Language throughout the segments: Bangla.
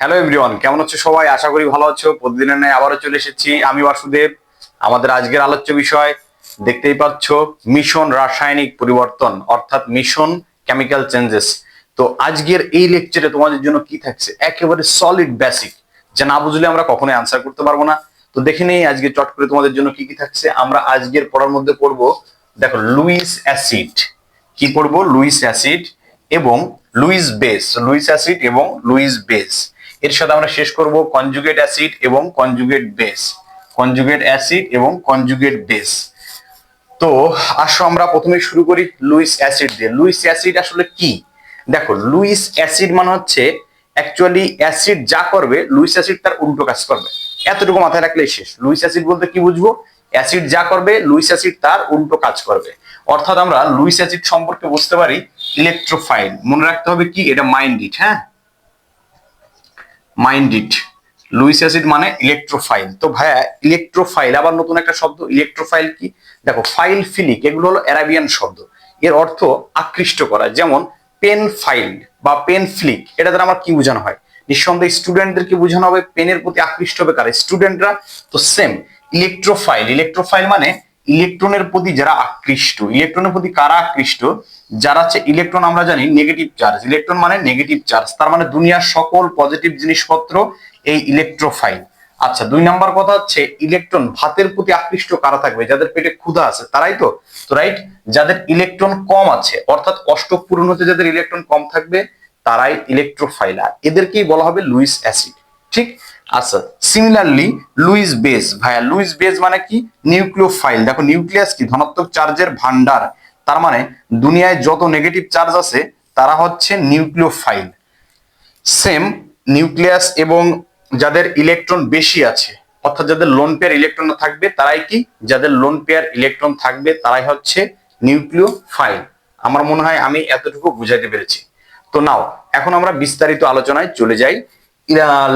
হ্যালো এভরিওয়ান, কেমন আছো সবাই? আশা করি ভালো আছো। প্রতিদিনের ন্যায় আবারও চলে এসেছি আমি বাসুদেব। আমাদের আজকের আলোচ্য বিষয় দেখতেই পাচ্ছ, মিশন রাসায়নিক পরিবর্তন অর্থাৎ মিশন কেমিক্যাল চেঞ্জেস। তো আজকের এই লেকচারে তোমাদের জন্য কি থাকছে, একেবারে সলিড বেসিক, যা না বুঝলে আমরা কখনোই আনসার করতে পারবো না। তো দেখে নেই আজকে চট করে তোমাদের জন্য কি কি থাকছে। আমরা আজকের পড়ার মধ্যে পড়বো, দেখো, লুইস অ্যাসিড। কি পড়বো? লুইস অ্যাসিড এবং লুইস বেস। লুইস অ্যাসিড এবং লুইস বেস। এর সাথে আমরা শেষ করব কনজুগেট অ্যাসিড এবং কনজুগেট বেস। কনজুগেট অ্যাসিড এবং কনজুগেট বেস। তো আসো আমরা প্রথমে শুরু করি লুইস অ্যাসিড দিয়ে। লুইস অ্যাসিড আসলে কি? দেখো, লুইস অ্যাসিড মানে হচ্ছে অ্যাকচুয়ালি অ্যাসিড যা করবে লুইস অ্যাসিড তার উল্টো কাজ করবে। এতটুকু মাথায় রাখলেই শেষ। লুইস অ্যাসিড বলতে কি বুঝবো? অ্যাসিড যা করবে লুইস অ্যাসিড তার উল্টো কাজ করবে। অর্থাৎ আমরা লুইস অ্যাসিড সম্পর্কে বুঝতে পারি ইলেকট্রোফাইল। মনে রাখতে হবে কি, এটা মাইন্ডিট। হ্যাঁ, মাইন্ডিট। লুইস অ্যাসিড মানে ইলেকট্রোফাইল। তো ভাইয়া, ইলেকট্রোফাইল আবার নতুন একটা শব্দ। ইলেকট্রোফাইল কি? দেখো, ফাইল, ফিলিক এগুলো হলো অ্যারাবিয়ান শব্দ। এর অর্থ আকৃষ্ট করা। যেমন পেন ফাইল বা পেন ফ্লিক, এটা দ্বারা আমার কি বোঝানো হয়? নিঃসন্দেহে স্টুডেন্টদেরকে বোঝানো হবে। পেনের প্রতি আকৃষ্ট হবে কারা? স্টুডেন্টরা। তো সেম ইলেকট্রোফাইল। ইলেকট্রোফাইল মানে ইলেকট্রনের প্রতি যারা আকৃষ্ট। ইলেকট্রনের প্রতি কারা আকৃষ্ট? যারা হচ্ছে ইলেকট্রন, আমরা জানি নেগেটিভ চার্জ। ইলেকট্রন মানে নেগেটিভ চার্জ, তার মানে দুনিয়ার সকল পজিটিভ জিনিসপত্র এই ইলেকট্রোফাইল। আচ্ছা, 2 নম্বর কথা হচ্ছে ইলেকট্রন ভাতের প্রতি আকৃষ্ট কারা থাকবে? যাদের পেটে ক্ষুধা আছে, তারাই তো। তো রাইট, যাদের ইলেকট্রন কম আছে, অর্থাৎ অষ্টক পূরণ হতে যাদের ইলেকট্রন কম থাকবে, তারাই ইলেকট্রোফাইল। আর এদেরকেই বলা হবে লুইস অ্যাসিড। ঠিক। আচ্ছা, সিমিলারলি লুইস বেস। ভাইয়া, লুইস বেস মানে কি? নিউক্লিওফাইল। দেখো, নিউক্লিয়াস কি? ধনাত্মক চার্জের ভান্ডার। তার মানে দুনিয়ায় যত নেগেটিভ চার্জ আছে তারা হচ্ছে নিউক্লিওফাইল। সেম নিউক্লিয়াস এবং যাদের ইলেকট্রন বেশি আছে, অর্থাৎ যাদের লোন পেয়ার ইলেকট্রন থাকবে তারাই কি? যাদের লোন পেয়ার ইলেকট্রন থাকবে তারাই হচ্ছে নিউক্লিওফাইল। আমার মনে হয় আমি এতটুকু বুঝাইতে পেরেছি। তো নাও, এখন আমরা বিস্তারিত আলোচনায় চলে যাই।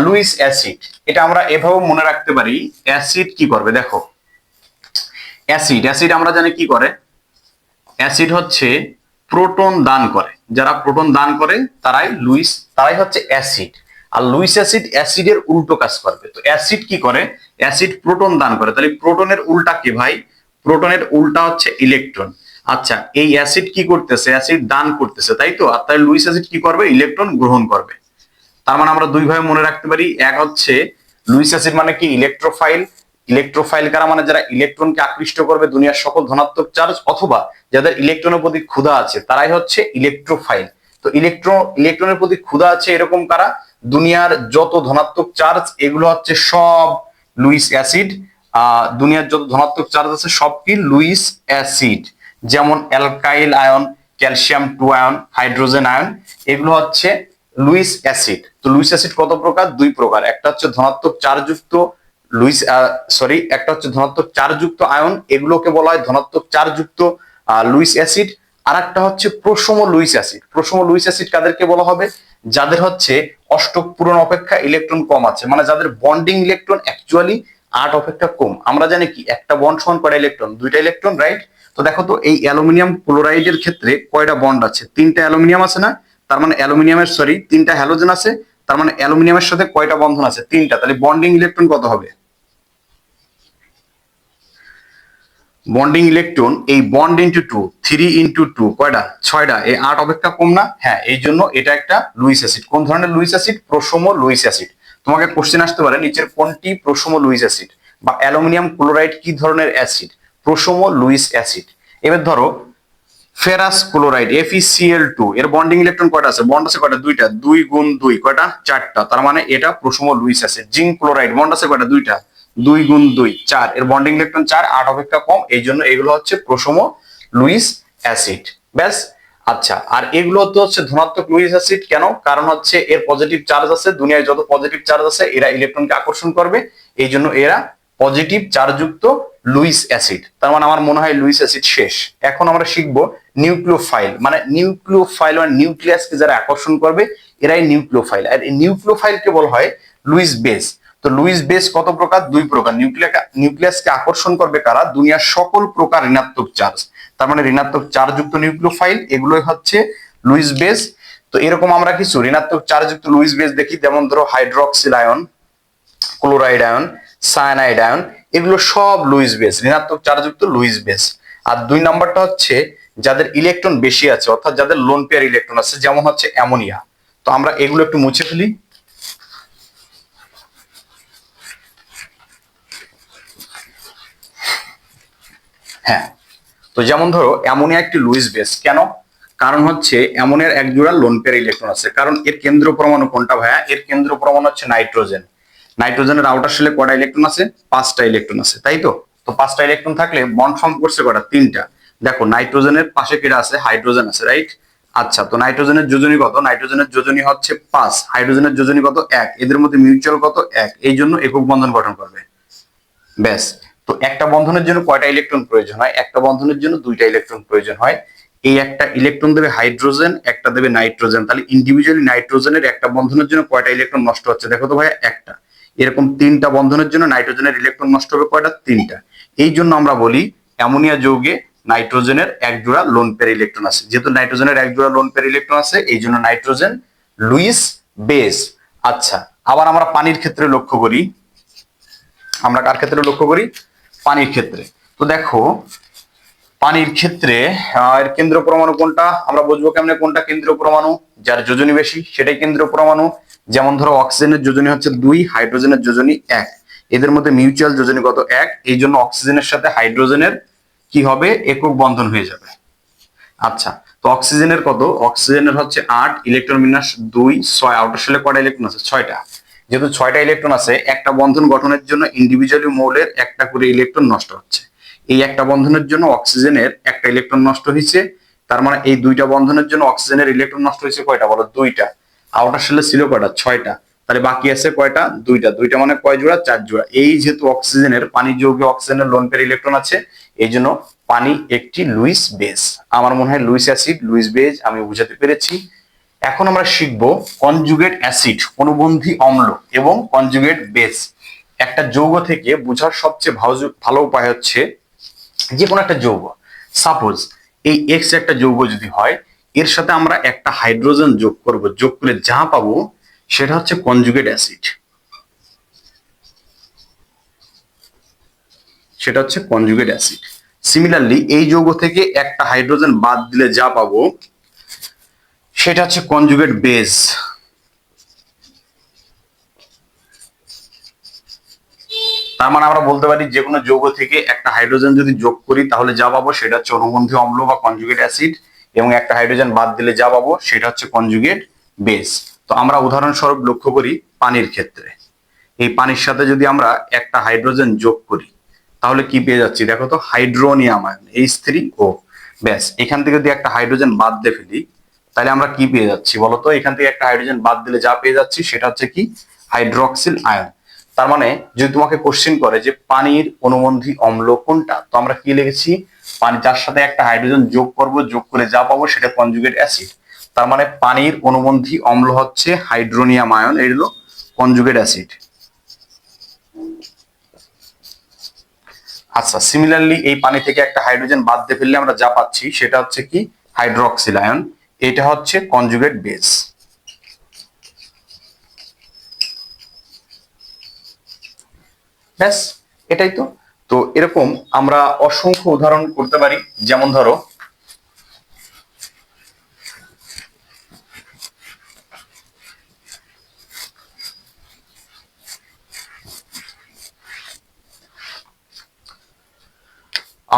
লুইস অ্যাসিড, এটা আমরা এভাবে মনে রাখতে পারি। অ্যাসিড কি করবে? দেখো, অ্যাসিড অ্যাসিড আমরা জানি কি করে। অ্যাসিড হচ্ছে প্রোটন দান করে। যারা প্রোটন দান করে তারাই হচ্ছে অ্যাসিড। আর লুইস অ্যাসিড অ্যাসিডের উল্টো কাজ করবে। তো অ্যাসিড কি করে? অ্যাসিড প্রোটন দান করে। তাহলে প্রোটনের উল্টা কি ভাই? প্রোটনের উল্টা হচ্ছে ইলেকট্রন। আচ্ছা, এই অ্যাসিড কি করতেছে? অ্যাসিড দান করতেছে, তাই তো। আর তাই লুইস অ্যাসিড কি করবে? ইলেকট্রন গ্রহণ করবে। তার মানে আমরা দুইভাবে মনে রাখতে পারি। এক হচ্ছে লুইস অ্যাসিড মানে কি? ইলেকট্রোফাইল। ইলেকট্রোফাইল কারা? মানে যারা ইলেকট্রনকে আকৃষ্ট করবে দুনিয়ার সকল ধনাত্মক চার্জ, অথবা যাদের ইলেকট্রনের প্রতি ক্ষুধা আছে তারাই হচ্ছে ইলেকট্রোফাইল। তো ইলেকট্রনের প্রতি ক্ষুধা আছে এরকম কারা? দুনিয়ার যত ধনাত্মক চার্জ এগুলো হচ্ছে সব লুইস অ্যাসিড। দুনিয়ার যত ধনাত্মক চার্জ আছে সব কি? Lewis acid. যেমন alkyl ion, calcium 2 ion, hydrogen ion, এগুলো হচ্ছে লুইস অ্যাসিড। তো লুইস অ্যাসিড কত প্রকার? 2 প্রকার। একটা হচ্ছে ধনাত্মক চার্জযুক্ত একটা হচ্ছে ধনাত্মক চার্জযুক্ত আয়ন, এগুলোকে বলা হয় ধনাত্মক চার্জযুক্ত লুইস অ্যাসিড। আর একটা হচ্ছে প্রশম লুইস অ্যাসিড। প্রশম লুইস অ্যাসিড কাদেরকে বলা হবে? যাদের হচ্ছে অষ্টক পূরণ অপেক্ষা ইলেকট্রন কম আছে, মানে যাদের বন্ডিং ইলেকট্রন অ্যাকচুয়ালি 8 অপেক্ষা কম। আমরা জানি কি একটা বন্ড সমান কয়টা ইলেকট্রন? 2টা ইলেকট্রন, রাইট। তো দেখো তো, এই অ্যালুমিনিয়াম ক্লোরাইডের ক্ষেত্রে কয়টা বন্ড আছে? 3টা অ্যালুমিনিয়াম আছে না? তার মানে অ্যালুমিনিয়ামের 3টা হ্যালোজেন আছে। তার মানে অ্যালুমিনিয়ামের সাথে কয়টা বন্ধন আছে? 3টা। তাহলে বন্ডিং ইলেকট্রন কত হবে? বন্ডিং ইলেকট্রন, এই বন্ড ইন্টু 2, 3 ইন্টু 2 কয়টা? 6টা। এই 8 অপেক্ষা কম না? হ্যাঁ, এই জন্য এটা একটা লুইস অ্যাসিড। কোন ধরনের লুইস অ্যাসিড? প্রশম লুইস অ্যাসিড। তোমাকে কোশ্চেন আসতে পারে নিচের কোনটি প্রশম লুইস অ্যাসিড, বা অ্যালুমিনিয়াম ক্লোরাইড কি ধরনের অ্যাসিড? প্রশম লুইস অ্যাসিড। এবার ধরো ফেরাস ক্লোরাইড FeCl2, এর বন্ডিং ইলেকট্রন কয়টা আছে? বন্ড আছে কয়টা? 2টা। 2 গুণ 2 কয়টা? 4টা। তার মানে এটা প্রশম Lewis acid. Zinc chloride bond আছে কয়টা? 2টা। 2 গুণ 2 4, এর বন্ডিং ইলেকট্রন 4, 8 অপেক্ষা কম, এই জন্য এগুলো হচ্ছে প্রশম লুইস অ্যাসিড। ব্যাস। আচ্ছা, আর এগুলো তো হচ্ছে ধনাত্মক লুইস অ্যাসিড। কেন? কারণ হচ্ছে এর পজিটিভ চার্জ আছে। দুনিয়ায় যত পজিটিভ চার্জ আছে এরা ইলেকট্রনকে আকর্ষণ করবে, এই জন্য এরা পজিটিভ চার্জযুক্ত লুইস অ্যাসিড। তার মানে আমার মনে হয় লুইস অ্যাসিড শেষ। এখন আমরা শিখবো নিউক্লিওফাইল। মানে নিউক্লিওফাইল মানে নিউক্লিয়াসকে যারা আকর্ষণ করবে এরাই নিউক্লিওফাইল। আর এই নিউক্লিওফাইলকে বলা হয় লুইস বেস। তো লুইস বেস কত প্রকার? 2 প্রকার। নিউক্লিয়াসকে আকর্ষণ করবে কারা? দুনিয়ার সকল প্রকার ঋণাত্মক চার্জ। তার মানে ঋণাত্মক চার্জযুক্ত নিউক্লিওফাইল, এগুলোই হচ্ছে লুইস বেস। তো এরকম আমরা কিছু ঋণাত্মক চার্জযুক্ত লুইস বেস দেখি, যেমন ধরো hydroxyl ion, chloride ion, cyanide ion, এগুলো সব লুইস বেস, ঋণাত্মক চার্জযুক্ত লুইস বেস। আর 2 নাম্বারটা হচ্ছে যাদের ইলেকট্রন বেশি আছে, অর্থাৎ যাদের লোন পেয়ার ইলেকট্রন আছে, যেমন হচ্ছে অ্যামোনিয়া। তো আমরা এগুলো একটু মুছে ফেলি। হ্যাঁ, তো যেমন ধরো অ্যামোনিয়া একটি লুইস বেস, কেন? কারণ হচ্ছে অ্যামোনিয়ার এক জোড়া লোন পেয়ার ইলেকট্রন আছে। কারণ এর কেন্দ্র পরমাণু কোনটা ভাইয়া? এর কেন্দ্র পরমাণু হচ্ছে নাইট্রোজেন। নাইট্রোজেনের আউটার শেলে কয়টা ইলেকট্রন আছে? 5টা ইলেকট্রন আছে, তাই তো? তো 5টা ইলেকট্রন থাকলে বন্ড ফর্ম করছে কয়টা? 3টা। দেখো নাইট্রোজেনের পাশে কেটা আছে? হাইড্রোজেন আছে, রাইট? আচ্ছা, তো নাইট্রোজেনের যোজনী কত? নাইট্রোজেনের যোজনী হচ্ছে 5, হাইড্রোজেনের যোজনী কত? 1। এদের মধ্যে মিউচুয়াল কত? 1। এই জন্য একক বন্ধন গঠন করবে। ব্যাস। তো একটা বন্ধনের জন্য কয়টা ইলেকট্রন প্রয়োজন হয়? একটা বন্ধনের জন্য 2টা ইলেকট্রন প্রয়োজন হয়। এই একটা ইলেকট্রন দেবে হাইড্রোজেন, একটা দেবে নাইট্রোজেন। তাহলে ইন্ডিভিজুয়ালি নাইট্রোজেনের একটা বন্ধনের জন্য কয়টা ইলেকট্রন নষ্ট হচ্ছে? দেখো তো ভাইয়া, একটা। এরকম 3টা বন্ধনের জন্য নাইট্রোজেনের ইলেকট্রন নষ্ট হবে কয়টা? 3টা। এই জন্য আমরা বলি অ্যামোনিয়া যৌগে নাইট্রোজেনের এক জোড়া লোন পেয়ার ইলেকট্রন আছে। যেহেতু নাইট্রোজেনের এক জোড়া লোন পেয়ার ইলেকট্রন আছে, এই জন্য নাইট্রোজেন লুইস বেস। আচ্ছা, আবার আমরা পানির ক্ষেত্রে লক্ষ্য করি। আমরা কার ক্ষেত্রে লক্ষ্য করি? পানির ক্ষেত্রে। তো দেখো পানির ক্ষেত্রে এর কেন্দ্র পরমাণু কোনটা? আমরা বুঝবো কেমনে কোনটা কেন্দ্র পরমাণু? যার যোজনী বেশি সেটাই কেন্দ্র পরমাণু। যেমন ধরো অক্সিজেনের যোজনী হচ্ছে 2, হাইড্রোজেনের যোজনী 1। এদের মধ্যে মিউচুয়াল যোজনী কত? 1। এই জন্য অক্সিজেনের সাথে হাইড্রোজেনের কি হবে? একক বন্ধন হয়ে যাবে। আচ্ছা, তো অক্সিজেনের কত? অক্সিজেনের হচ্ছে 8, ইলেকট্রন বিন্যাস 2, 6। আউটার শেলে কয়টা ইলেকট্রন আছে? 6টা। যেহেতু 6টা ইলেকট্রন আছে, একটা বন্ধন গঠনের জন্য ইন্ডিভিজুয়ালি মৌলের একটা করে ইলেকট্রন নষ্ট হচ্ছে। এই একটা বন্ধনের জন্য অক্সিজেনের একটা ইলেকট্রন নষ্ট হয়েছে, তার মানে এই 2টা বন্ধনের জন্য অক্সিজেনের ইলেকট্রন নষ্ট হয়েছে কয়টা বলো? 2টা। আউটার শেলে ছিল কয়টা? 6টা। তাহলে বাকি আছে কয়টা? 2টা। 2টা মানে কয় জোড়া? 4 জোড়া। এই যেহেতু অক্সিজেনের, পানি যৌগে অক্সিজেনের লোন পেয়ার ইলেকট্রন আছে, এই জন্য পানি একটি লুইস বেস। আমার মনে হয় লুইস অ্যাসিড, লুইস বেস আমি বুঝাতে পেরেছি। এখন আমরা শিখব কনজুগেট অ্যাসিড, অনুবন্ধী অম্ল এবং কনজুগেট বেস। একটা যৌগ থেকে বোঝার সবচেয়ে ভালো উপায় হচ্ছে যে কোনো একটা যৌগ, সাপোজ এই এক্স একটা যৌগ যদি হয়, এর সাথে আমরা একটা হাইড্রোজেন যোগ করব, যোগ করে যা পাবো সেটা হচ্ছে কনজুগেট অ্যাসিড। সেটা হচ্ছে কনজুগেট অ্যাসিড। সিমিলারলি এই যৌগ থেকে একটা হাইড্রোজেন বাদ দিলে যা পাবো সেটা হচ্ছে কনজুগেট বেস। তার মানে আমরা বলতে পারি যে কোনো যৌগ থেকে একটা হাইড্রোজেন যদি যোগ করি তাহলে যা পাবো সেটা হচ্ছে অনুবন্ধী অম্ল বা কনজুগেট অ্যাসিড, এবং একটা হাইড্রোজেন বাদ দিলে যা পাবো সেটা হচ্ছে কনজুগেট বেস। তো আমরা উদাহরণস্বরূপ লক্ষ্য করি পানির ক্ষেত্রে। এই পানির সাথে যদি আমরা একটা হাইড্রোজেন যোগ করি তাহলে কি পেয়ে যাচ্ছি? দেখো তো, হাইড্রোনিয়াম আয়ন H3O। ব্যাস, এখান থেকে যদি একটা হাইড্রোজেন বাদ দিয়ে ফেলি তাহলে আমরা কি পেয়ে যাচ্ছি বলতো? এখান থেকে একটা হাইড্রোজেন বাদ দিলে যা পেয়ে যাচ্ছি সেটা হচ্ছে কি? Hydroxyl ion. তার মানে যদি তোমাকে কোশ্চেন করে যে পানির অনুবন্ধী অম্ল কোনটা, তো আমরা কি লিখেছি? পানি যার সাথে একটা হাইড্রোজেন যোগ করব, যোগ করে যা পাবো সেটা কনজুগেট অ্যাসিড। তার মানে পানির অনুবন্ধী অম্ল হচ্ছে হাইড্রোনিয়াম আয়ন, এই হলো কনজুগেট অ্যাসিড। আচ্ছা, সিমিলারলি এই পানি থেকে একটা হাইড্রোজেন বাদ দিয়ে ফেললে আমরা যা পাচ্ছি সেটা হচ্ছে কি? Hydroxyl ion. এটা হচ্ছে কনজুগেট বেস। ব্যাস, এটাই তো। তো এরকম আমরা অসংখ্য উদাহরণ করতে পারি। যেমন ধরো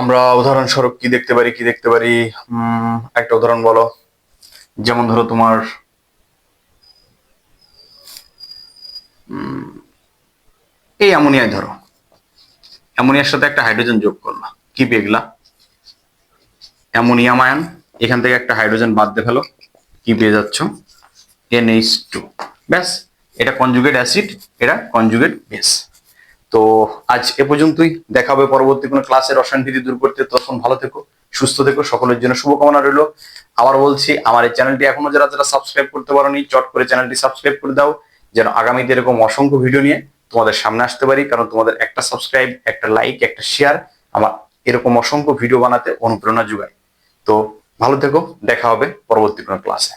আমরা উদাহরণস্বরূপ কি দেখতে পারি? একটা উদাহরণ বলো। যেমন ধরো তোমার এই অ্যামোনিয়ায় ধরো, অ্যামোনিয়ার সাথে একটা হাইড্রোজেন যোগ করলো, কি পেয়ে গেলা? Ammonium ion. এখান থেকে একটা হাইড্রোজেন বাদ দিয়ে ফেলো, কি পেয়ে যাচ্ছ? NH2। ব্যাস, এটা কনজুগেট অ্যাসিড, এটা কনজুগেট বেস। তো আজ এ পর্যন্তই। দেখা হবে পরবর্তী কোনো ক্লাসে রসায়ন ভীতি দূর করতে। তখন ভালো থেকো, সুস্থ থেকো, সকলের জন্য শুভকামনা রইল। আবার বলছি, আমার এই চ্যানেলটি এখনো যারা যারা সাবস্ক্রাইব করতে পারোনি, চট করে চ্যানেলটি সাবস্ক্রাইব করে দাও, যেন আগামীতে এরকম অসংখ্য ভিডিও নিয়ে তোমাদের সামনে আসতে পারি। কারণ তোমাদের একটা সাবস্ক্রাইব, একটা লাইক, একটা শেয়ার আমার এরকম অসংখ্য ভিডিও বানাতে অনুপ্রেরণা যোগায়। তো ভালো থেকো, দেখা হবে পরবর্তী কোনো ক্লাসে।